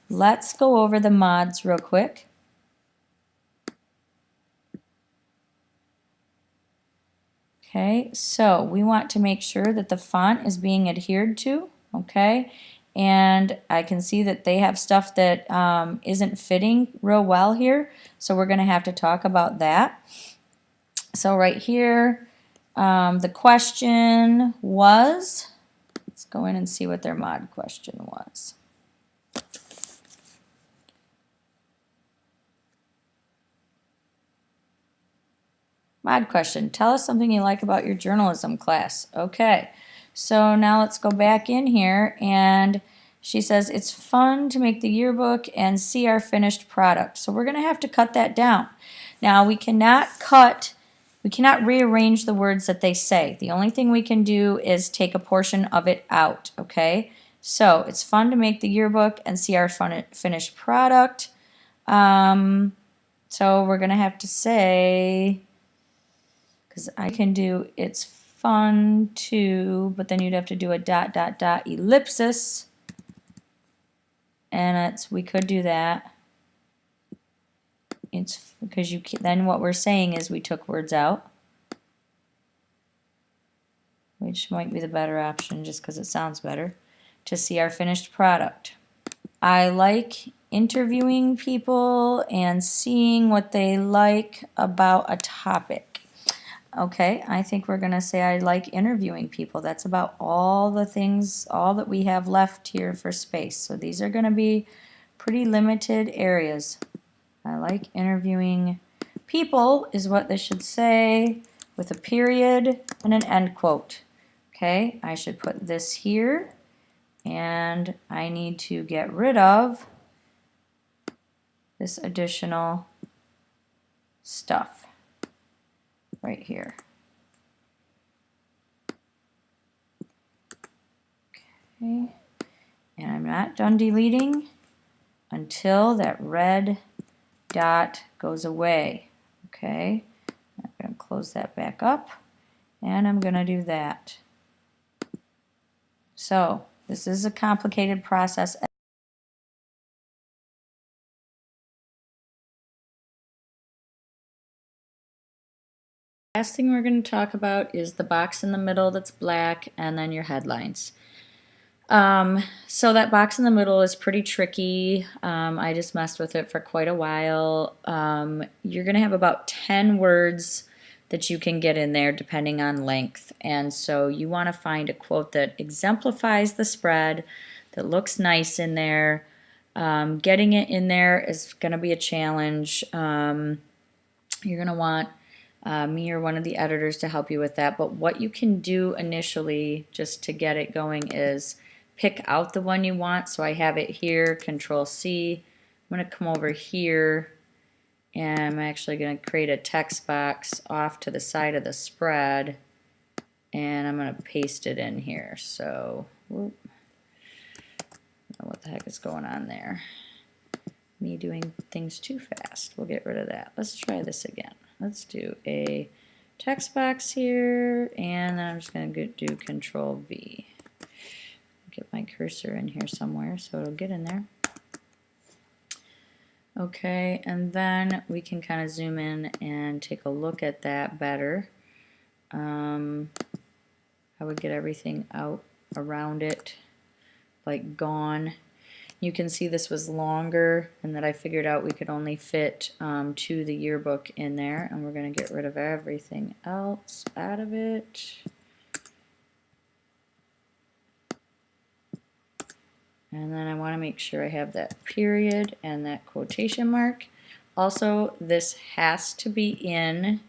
let's go over the mods real quick. Okay, so we want to make sure that the font is being adhered to, okay? And I can see that they have stuff that isn't fitting real well here, so we're going to have to talk about that. So right here, the question was, let's go in and see what their mod question was. Mod question, tell us something you like about your journalism class. Okay, so now let's go back in here, and she says it's fun to make the yearbook and see our finished product. So we're going to have to cut that down. Now we cannot rearrange the words that they say. The only thing we can do is take a portion of it out, okay? So it's fun to make the yearbook and see our finished product. So we're going to have to say, because I can do it's fun to, but then you'd have to do a ... ellipsis, and we could do that. It's because then what we're saying is we took words out, which might be the better option just because it sounds better, to see our finished product. I like interviewing people and seeing what they like about a topic. Okay, I think we're going to say I like interviewing people. That's about all the things, all that we have left here for space. So these are going to be pretty limited areas. I like interviewing people is what this should say, with a period and an end quote. Okay, I should put this here, and I need to get rid of this additional stuff right here. Okay, and I'm not done deleting until that red dot goes away. Okay, I'm going to close that back up, and I'm going to do that. So this is a complicated process. Last thing we're going to talk about is the box in the middle that's black, and then your headlines. So that box in the middle is pretty tricky. I just messed with it for quite a while. You're going to have about 10 words that you can get in there depending on length, and so you want to find a quote that exemplifies the spread, that looks nice in there. Getting it in there is going to be a challenge. You're going to want me or one of the editors to help you with that, but what you can do initially just to get it going is pick out the one you want. So I have it here, Control C. I'm going to come over here, and I'm actually going to create a text box off to the side of the spread, and I'm going to paste it in here. So, whoop, I don't know what the heck is going on there. Me doing things too fast. We'll get rid of that. Let's try this again. Let's do a text box here, and then I'm just going to do Control V. Get my cursor in here somewhere so it'll get in there. Okay, and then we can kind of zoom in and take a look at that better. I would get everything out around it, like gone. You can see this was longer, and that I figured out we could only fit to the yearbook in there, and we're going to get rid of everything else out of it. And then I want to make sure I have that period and that quotation mark. Also, this has to be in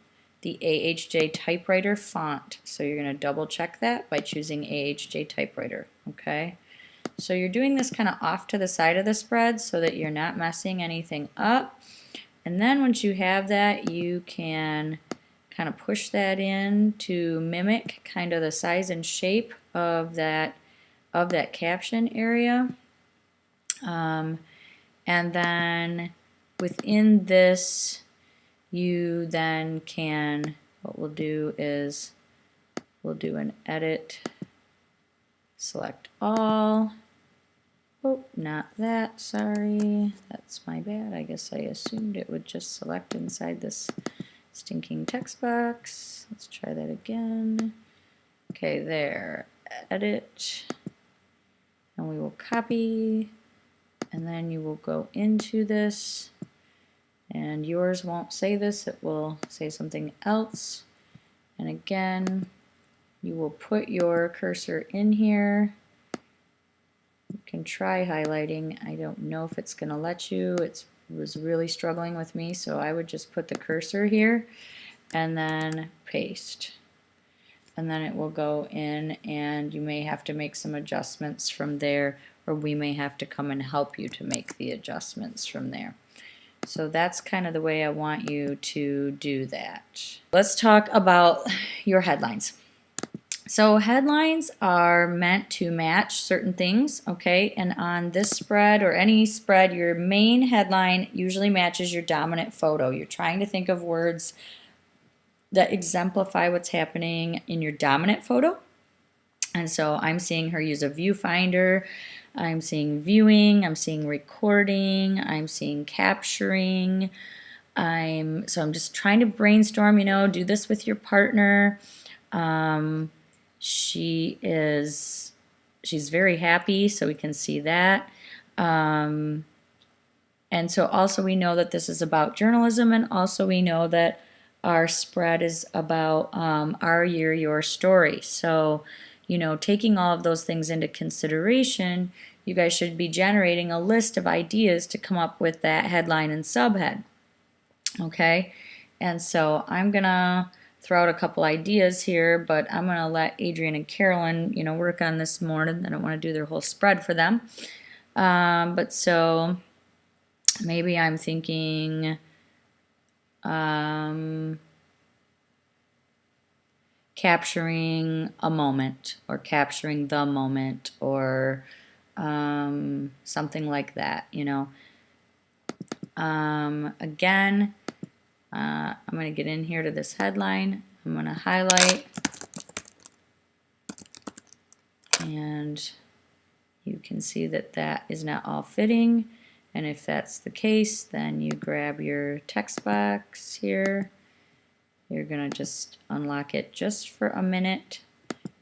the AHJ typewriter font, so you're going to double check that by choosing AHJ typewriter. Okay, so you're doing this kind of off to the side of the spread so that you're not messing anything up. And then once you have that, you can kind of push that in to mimic kind of the size and shape of that caption area. And then within this, you then can, what we'll do is we'll do an edit, select all, Oh, not that, sorry. That's my bad. I guess I assumed it would just select inside this stinking text box. Let's try that again. Okay, there. Edit. And we will copy. And then you will go into this. And yours won't say this. It will say something else. And again, you will put your cursor in here. You can try highlighting. I don't know if it's going to let you. It was really struggling with me, so I would just put the cursor here and then paste. And then it will go in, and you may have to make some adjustments from there, or we may have to come and help you to make the adjustments from there. So that's kind of the way I want you to do that. Let's talk about your headlines. So headlines are meant to match certain things, okay? And on this spread or any spread, your main headline usually matches your dominant photo. You're trying to think of words that exemplify what's happening in your dominant photo. And so I'm seeing her use a viewfinder, I'm seeing viewing, I'm seeing recording, I'm seeing capturing. So I'm just trying to brainstorm, you know, do this with your partner. She's very happy, so we can see that. And so also we know that this is about journalism, and also we know that our spread is about our year, your story. So, you know, taking all of those things into consideration, you guys should be generating a list of ideas to come up with that headline and subhead. Okay? And so I'm going to throw out a couple ideas here, but I'm going to let Adrian and Carolyn, you know, work on this more. I don't want to do their whole spread for them. But so maybe I'm thinking capturing a moment, or capturing the moment, or something like that, you know. Again, I'm going to get in here to this headline. I'm going to highlight, and you can see that that is not all fitting. And if that's the case, then you grab your text box here. You're going to just unlock it just for a minute.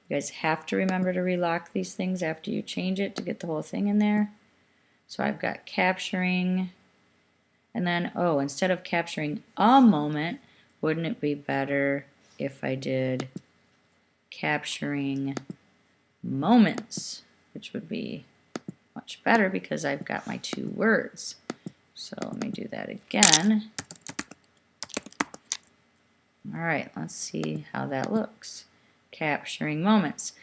You guys have to remember to relock these things after you change it to get the whole thing in there. So I've got capturing. And then, oh, instead of capturing a moment, wouldn't it be better if I did capturing moments, which would be much better because I've got my two words. So let me do that again. All right, let's see how that looks. Capturing moments.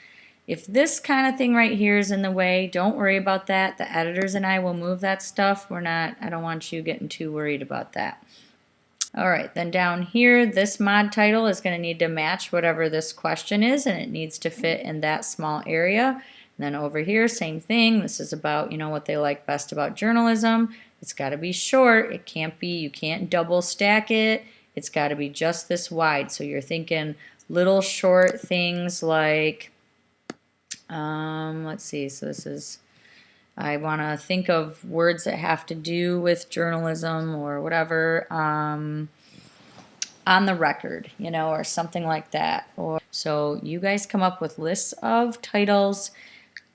If this kind of thing right here is in the way, don't worry about that. The editors and I will move that stuff. I don't want you getting too worried about that. All right, then down here, this mod title is going to need to match whatever this question is, and it needs to fit in that small area. And then over here, same thing. This is about, you know, what they like best about journalism. It's got to be short. It can't be, you can't double stack it. It's got to be just this wide. So you're thinking little short things like, let's see, so this is, I want to think of words that have to do with journalism or whatever, on the record, you know, or something like that. Or so you guys come up with lists of titles,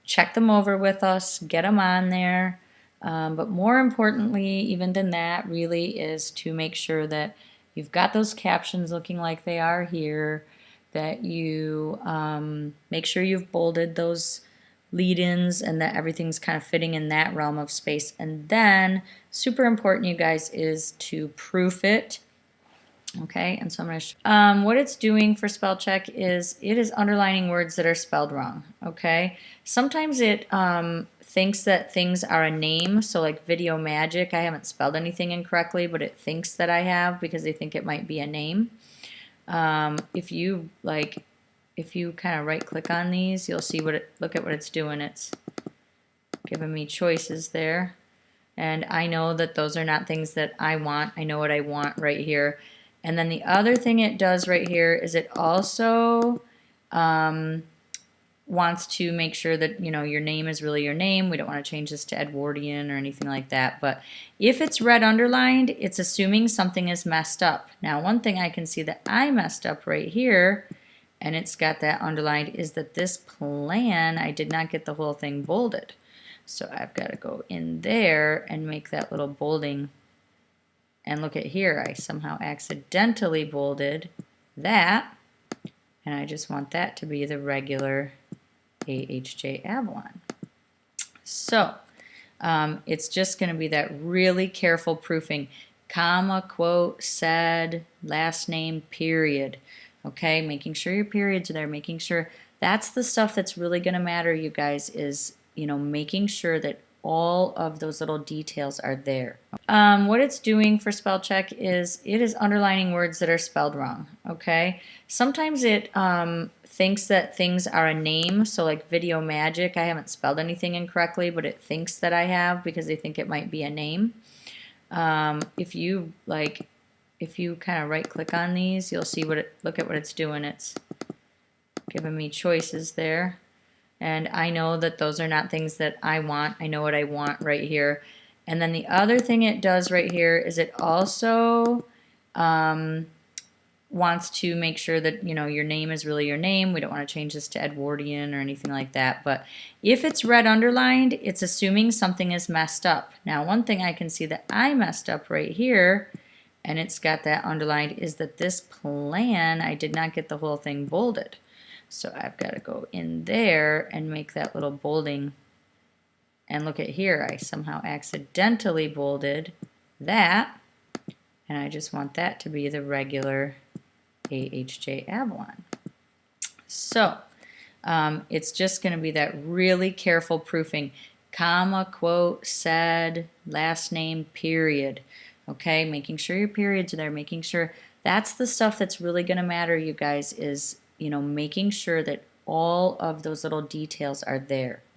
check them over with us, get them on there. But more importantly, even than that, really is to make sure that you've got those captions looking like they are here, that you make sure you've bolded those lead-ins and that everything's kind of fitting in that realm of space. And then, super important, you guys, is to proof it. Okay, and so I'm going to what it's doing for spell check is it is underlining words that are spelled wrong. Okay, sometimes it thinks that things are a name, so like Video Magic, I haven't spelled anything incorrectly, but it thinks that I have because they think it might be a name. If you kind of right click on these, you'll see look at what it's doing. It's giving me choices there, and I know that those are not things that I want. I know what I want right here. And then the other thing it does right here is it also wants to make sure that, you know, your name is really your name. We don't want to change this to Edwardian or anything like that. But if it's red underlined, it's assuming something is messed up. Now, one thing I can see that I messed up right here, and it's got that underlined, is that this plan, I did not get the whole thing bolded. So I've got to go in there and make that little bolding. And look at here, I somehow accidentally bolded that. And I just want that to be the regular AHJ Avalon. So it's just going to be that really careful proofing. Comma, quote, said, last name, period. Okay, making sure your periods are there, making sure that's the stuff that's really going to matter, you guys, is, you know, making sure that all of those little details are there. What it's doing for spell check is it is underlining words that are spelled wrong, okay? Sometimes it thinks that things are a name, so like Video Magic, I haven't spelled anything incorrectly, but it thinks that I have because they think it might be a name. If you kind of right click on these, you'll see look at what it's doing. It's giving me choices there. And I know that those are not things that I want. I know what I want right here. And then the other thing it does right here is it also wants to make sure that, you know, your name is really your name. We don't want to change this to Edwardian or anything like that. But if it's red underlined, it's assuming something is messed up. Now, one thing I can see that I messed up right here, and it's got that underlined, is that this plan, I did not get the whole thing bolded. So I've got to go in there and make that little bolding. And look at here, I somehow accidentally bolded that. And I just want that to be the regular AHJ Avalon. So it's just going to be that really careful proofing. Comma, quote, said, last name, period. Okay, making sure your periods are there, making sure that's the stuff that's really going to matter, you guys, is, you know, making sure that all of those little details are there.